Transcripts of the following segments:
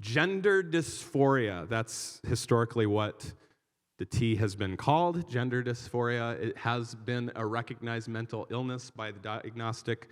Gender dysphoria, that's historically what the T has been called, gender dysphoria. It has been a recognized mental illness by the Diagnostic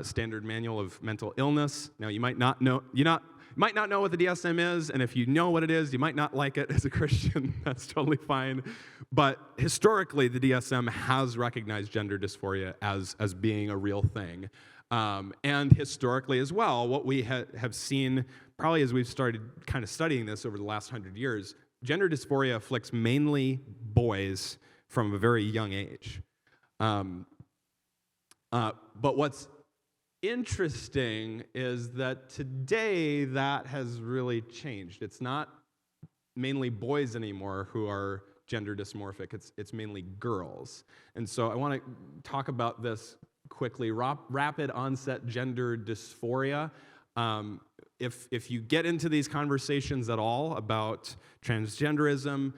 Standard Manual of Mental Illness. Now, you might not know what the DSM is, and if you know what it is, you might not like it as a Christian. That's totally fine. But historically, the DSM has recognized gender dysphoria as being a real thing. And historically as well, what we have seen, probably as we've started kind of studying this over the last 100 years, gender dysphoria afflicts mainly boys from a very young age. But what's interesting is that today that has really changed. It's not mainly boys anymore who are gender dysmorphic. It's mainly girls. And so I want to talk about this quickly. Rapid onset gender dysphoria. If you get into these conversations at all about transgenderism,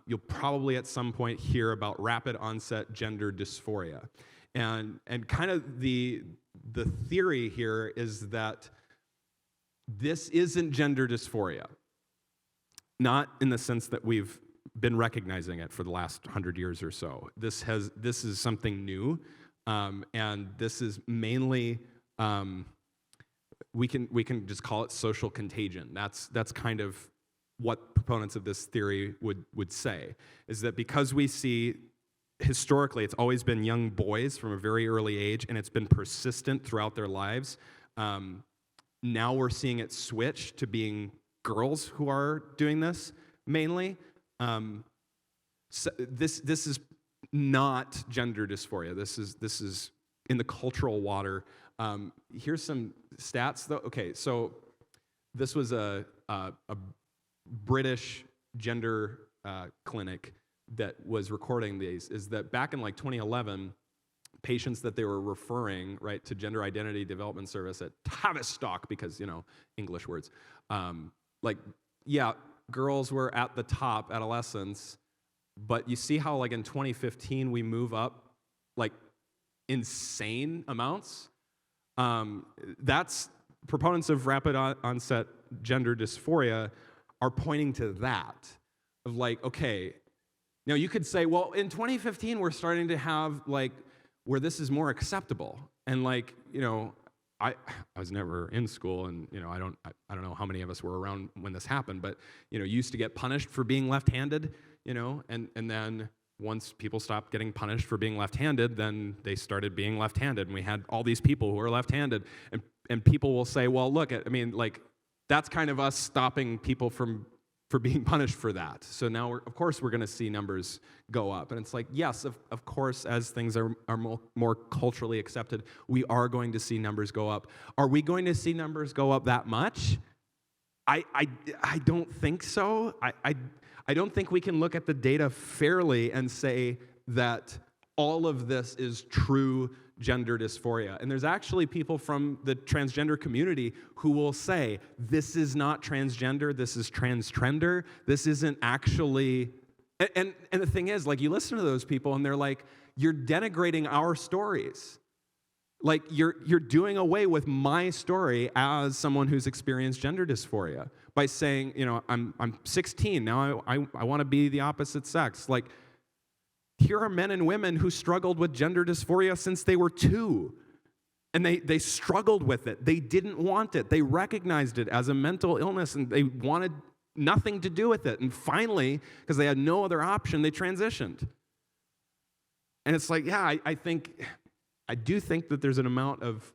you'll probably at some point hear about rapid onset gender dysphoria. And kind of the theory here is that this isn't gender dysphoria. Not in the sense that we've been recognizing it for the last 100 years or so. This is something new, and this is mainly we can just call it social contagion. That's kind of what proponents of this theory would say, is that because we see historically it's always been young boys from a very early age, and it's been persistent throughout their lives. Now we're seeing it switch to being girls who are doing this mainly. So this is not gender dysphoria. This is in the cultural water. Here's some stats, though. Okay, so this was a British gender clinic that was recording these. Is that back in like 2011, patients that they were referring right to Gender Identity Development Service at Tavistock, because English words, girls were at the top, adolescents, but you see how like in 2015 we move up like insane amounts. That's proponents of rapid onset gender dysphoria are pointing to that, of like, okay, now you could say, well, in 2015 we're starting to have like where this is more acceptable, and like I was never in school, and I don't know how many of us were around when this happened, but you used to get punished for being left-handed, and then once people stopped getting punished for being left-handed, then they started being left-handed, and we had all these people who were left-handed, and people will say, well, look, that's kind of us stopping people for being punished for that. So now, of course, we're going to see numbers go up. And it's like, yes, of course, as things are more culturally accepted, we are going to see numbers go up. Are we going to see numbers go up that much? I don't think so. I don't think we can look at the data fairly and say that all of this is true gender dysphoria. And there's actually people from the transgender community who will say, this is not transgender, this is transtrender, this isn't actually... And the thing is, like, you listen to those people and they're like, you're denigrating our stories. Like, you're doing away with my story as someone who's experienced gender dysphoria by saying, I'm 16, now I want to be the opposite sex. Like, here are men and women who struggled with gender dysphoria since they were 2. And they struggled with it. They didn't want it. They recognized it as a mental illness, and they wanted nothing to do with it. And finally, because they had no other option, they transitioned. And it's like, yeah, I do think that there's an amount of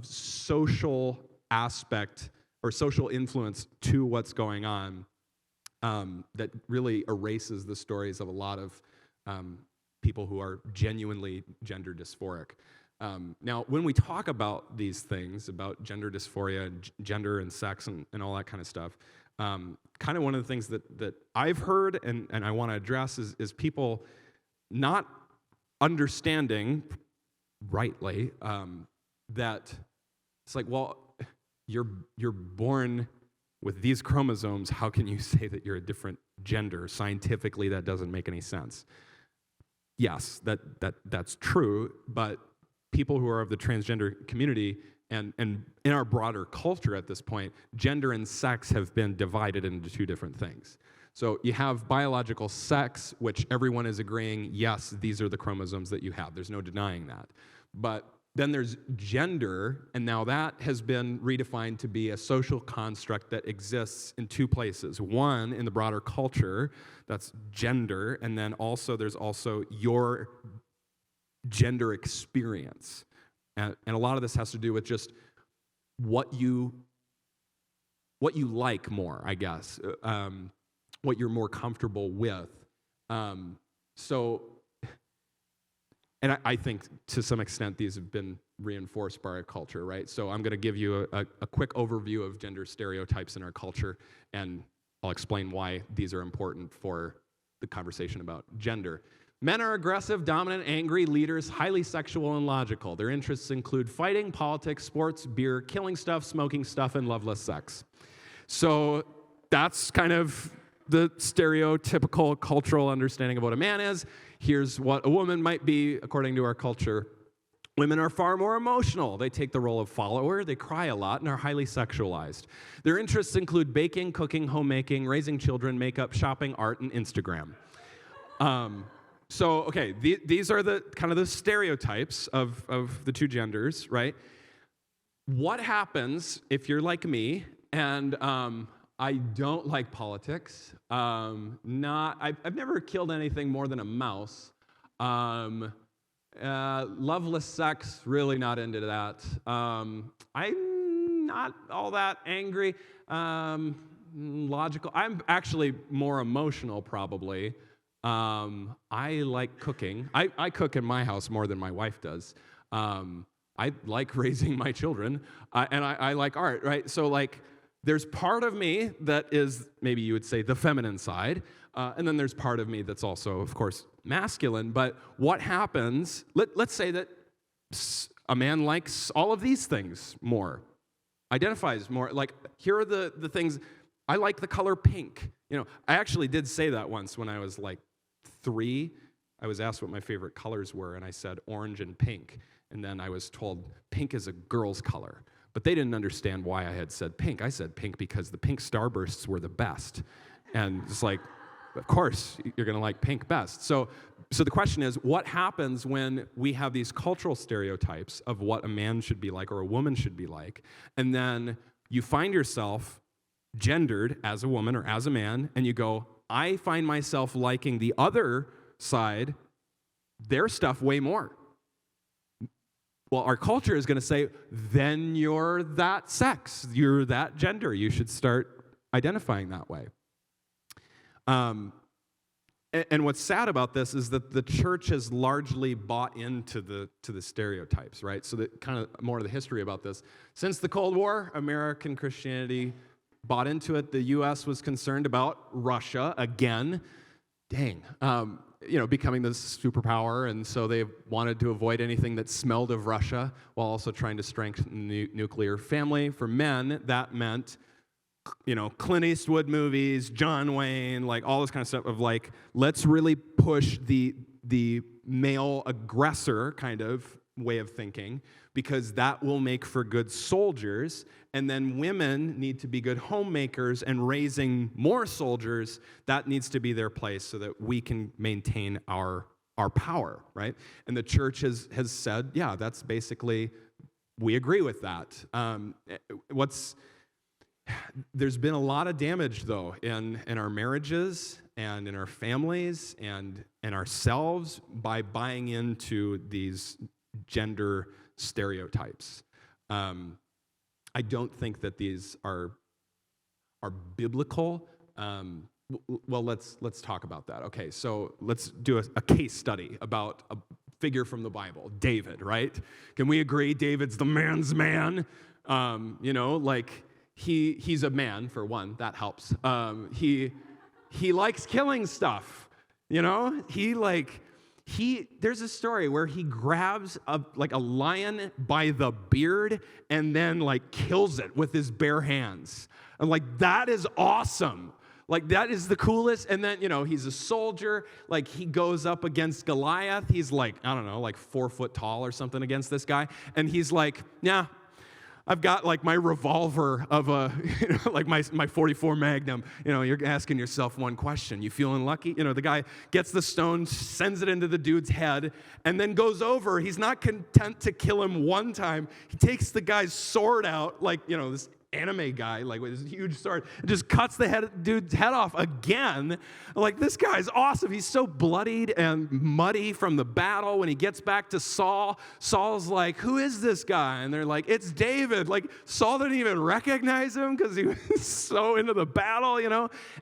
social aspect or social influence to what's going on that really erases the stories of a lot of people who are genuinely gender dysphoric. Now, when we talk about these things, about gender dysphoria, gender and sex and all that kind of stuff, kind of one of the things that I've heard and I want to address is people not understanding rightly that it's like, well, you're born with these chromosomes, how can you say that you're a different gender? Scientifically, that doesn't make any sense. Yes, that's true, but people who are of the transgender community And in our broader culture at this point, gender and sex have been divided into two different things. So you have biological sex, which everyone is agreeing, yes, these are the chromosomes that you have. There's no denying that. But then there's gender, and now that has been redefined to be a social construct that exists in two places. One, in the broader culture, that's gender, and then also there's also your gender experience. And a lot of this has to do with just what you like more, I guess, what you're more comfortable with. And I think to some extent these have been reinforced by our culture, right? So I'm going to give you a quick overview of gender stereotypes in our culture, and I'll explain why these are important for the conversation about gender. Men are aggressive, dominant, angry leaders, highly sexual and logical. Their interests include fighting, politics, sports, beer, killing stuff, smoking stuff, and loveless sex. So that's kind of the stereotypical cultural understanding of what a man is. Here's what a woman might be according to our culture. Women are far more emotional. They take the role of follower, they cry a lot, and are highly sexualized. Their interests include baking, cooking, homemaking, raising children, makeup, shopping, art, and Instagram. So, okay, these are the kind of the stereotypes of the two genders, right? What happens if you're like me and I don't like politics? I've never killed anything more than a mouse. Loveless sex, really not into that. I'm not all that angry. Logical. I'm actually more emotional, probably. I like cooking. I cook in my house more than my wife does. I like raising my children, and I like art, right? So, like, there's part of me that is, maybe you would say, the feminine side, and then there's part of me that's also, of course, masculine. But what happens, let's say that a man likes all of these things more, identifies more. Like, here are the things. I like the color pink. You know, I actually did say that once when I was like 3. I was asked what my favorite colors were, and I said orange and pink. And then I was told pink is a girl's color. But they didn't understand why I had said pink. I said pink because the pink starbursts were the best. And it's like, of course, you're going to like pink best. So the question is, what happens when we have these cultural stereotypes of what a man should be like or a woman should be like, and then you find yourself gendered as a woman or as a man, and you go, I find myself liking the other side, their stuff way more. Well, our culture is going to say, then you're that sex, you're that gender, you should start identifying that way. And what's sad about this is that the church has largely bought into the stereotypes, right? So that kind of more of the history about this. Since the Cold War, American Christianity bought into it. The U.S. was concerned about Russia again. Becoming the superpower, and so they wanted to avoid anything that smelled of Russia while also trying to strengthen the nuclear family. For men, that meant, Clint Eastwood movies, John Wayne, like all this kind of stuff of like, let's really push the male aggressor kind of way of thinking, because that will make for good soldiers. And then women need to be good homemakers, and raising more soldiers, that needs to be their place so that we can maintain our power, right? And the church has said, yeah, that's basically, we agree with that. There's been a lot of damage, though, in our marriages and in our families and in ourselves by buying into these gender stereotypes. I don't think that these are biblical. Well, let's talk about that. Okay, so let's do a case study about a figure from the Bible, David, right? Can we agree David's the man's man? He's a man, for one, that helps. He likes killing stuff, there's a story where he grabs a lion by the beard and then kills it with his bare hands. And that is awesome. That is the coolest. And then, he's a soldier. He goes up against Goliath. He's 4 foot tall or something against this guy. And he's yeah, I've got like my revolver of like my 44 Magnum. You're asking yourself one question. You feeling lucky? The guy gets the stone, sends it into the dude's head, and then goes over. He's not content to kill him one time. He takes the guy's sword out, like, this anime guy, like with his huge sword, and just cuts the dude's head off again. Like, this guy's awesome. He's so bloodied and muddy from the battle. When he gets back to Saul, Saul's like, who is this guy? And they're like, it's David. Like, Saul didn't even recognize him because he was so into the battle,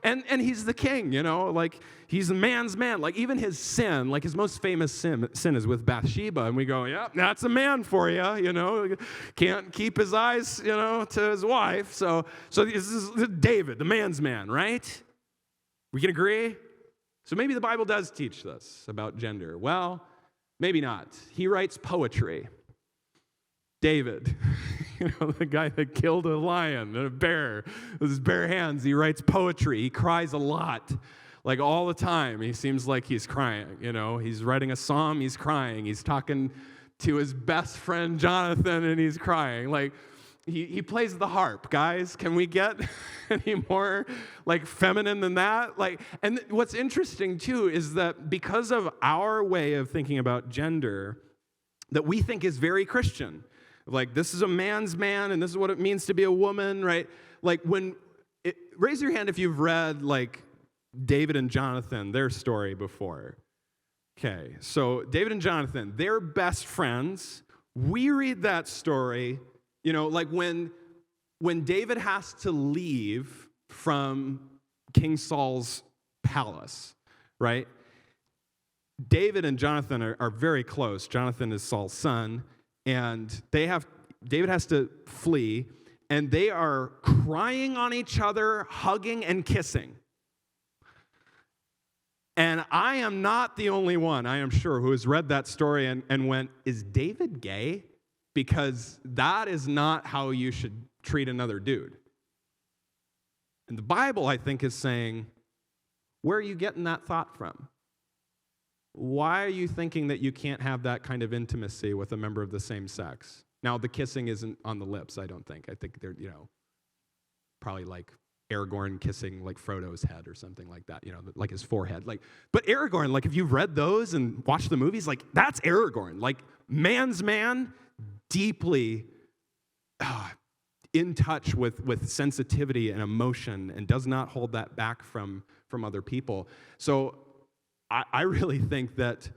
and he's the king, like, he's a man's man. Like, even his sin, like his most famous sin is with Bathsheba. And we go, yeah, that's a man for you, Can't keep his eyes, to his wife. So this is David, the man's man, right? We can agree? So maybe the Bible does teach this about gender. Well, maybe not. He writes poetry. David, the guy that killed a lion and a bear with his bare hands, he writes poetry. He cries a lot. Like, all the time, he seems like he's crying, He's writing a psalm, he's crying. He's talking to his best friend, Jonathan, and he's crying. Like, he plays the harp, guys. Can we get any more, like, feminine than that? Like, and what's interesting, too, is that because of our way of thinking about gender, that we think is very Christian. Like, this is a man's man, and this is what it means to be a woman, right? Like, raise your hand if you've read, like, David and Jonathan, their story before. Okay, so David and Jonathan, they're best friends. We read that story, like when David has to leave from King Saul's palace, right? David and Jonathan are very close. Jonathan is Saul's son, and David has to flee, and they are crying on each other, hugging and kissing. And I am not the only one, I am sure, who has read that story and went, is David gay? Because that is not how you should treat another dude. And the Bible, I think, is saying, where are you getting that thought from? Why are you thinking that you can't have that kind of intimacy with a member of the same sex? Now, the kissing isn't on the lips, I don't think. I think they're, probably like Aragorn kissing like Frodo's head or something like that, like his forehead. Like, but Aragorn, like, if you've read those and watched the movies, like, that's Aragorn. Like, man's man, deeply in touch with sensitivity and emotion, and does not hold that back from other people. So I really think that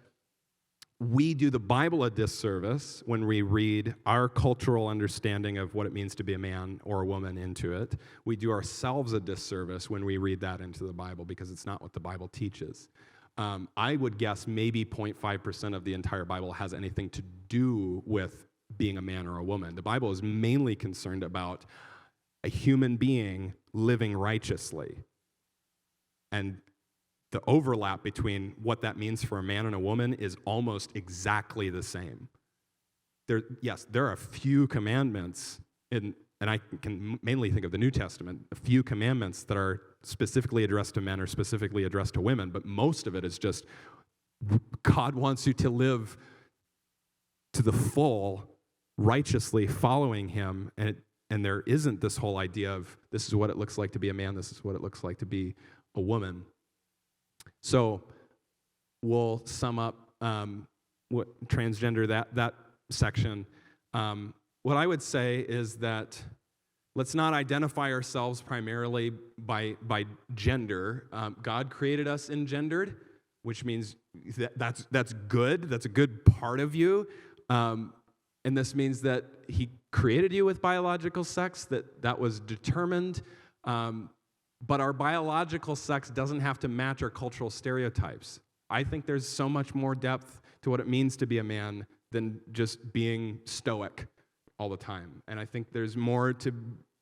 we do the Bible a disservice when we read our cultural understanding of what it means to be a man or a woman into it. We do ourselves a disservice when we read that into the Bible, because it's not what the Bible teaches. I would guess maybe 0.5% of the entire Bible has anything to do with being a man or a woman. The Bible is mainly concerned about a human being living righteously. And the overlap between what that means for a man and a woman is almost exactly the same. There are a few commandments, and I can mainly think of the New Testament, a few commandments that are specifically addressed to men or specifically addressed to women, but most of it is just God wants you to live to the full, righteously following him, and there isn't this whole idea of this is what it looks like to be a man, this is what it looks like to be a woman. So we'll sum up what transgender, that section. What I would say is that let's not identify ourselves primarily by gender. God created us engendered, which means that's good. That's a good part of you. And this means that he created you with biological sex, that was determined. But our biological sex doesn't have to match our cultural stereotypes. I think there's so much more depth to what it means to be a man than just being stoic all the time. And I think there's more to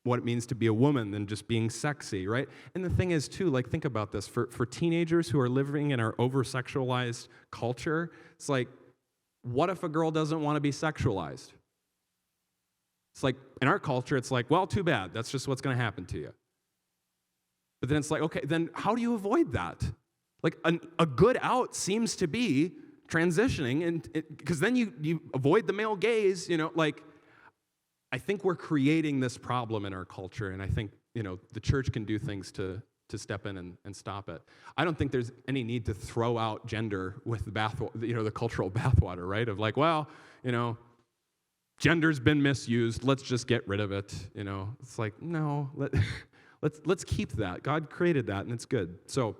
what it means to be a woman than just being sexy, right? And the thing is, too, like, think about this. For teenagers who are living in our over-sexualized culture, it's like, what if a girl doesn't want to be sexualized? It's like, in our culture, it's like, well, too bad. That's just what's going to happen to you. But then it's like, okay, then how do you avoid that? Like, a good out seems to be transitioning, and because then you avoid the male gaze, like, I think we're creating this problem in our culture, and I think, the church can do things to step in and stop it. I don't think there's any need to throw out gender with the cultural bathwater, right? Of like, well, gender's been misused, let's just get rid of it. It's like, no, let's keep that. God created that, and it's good. So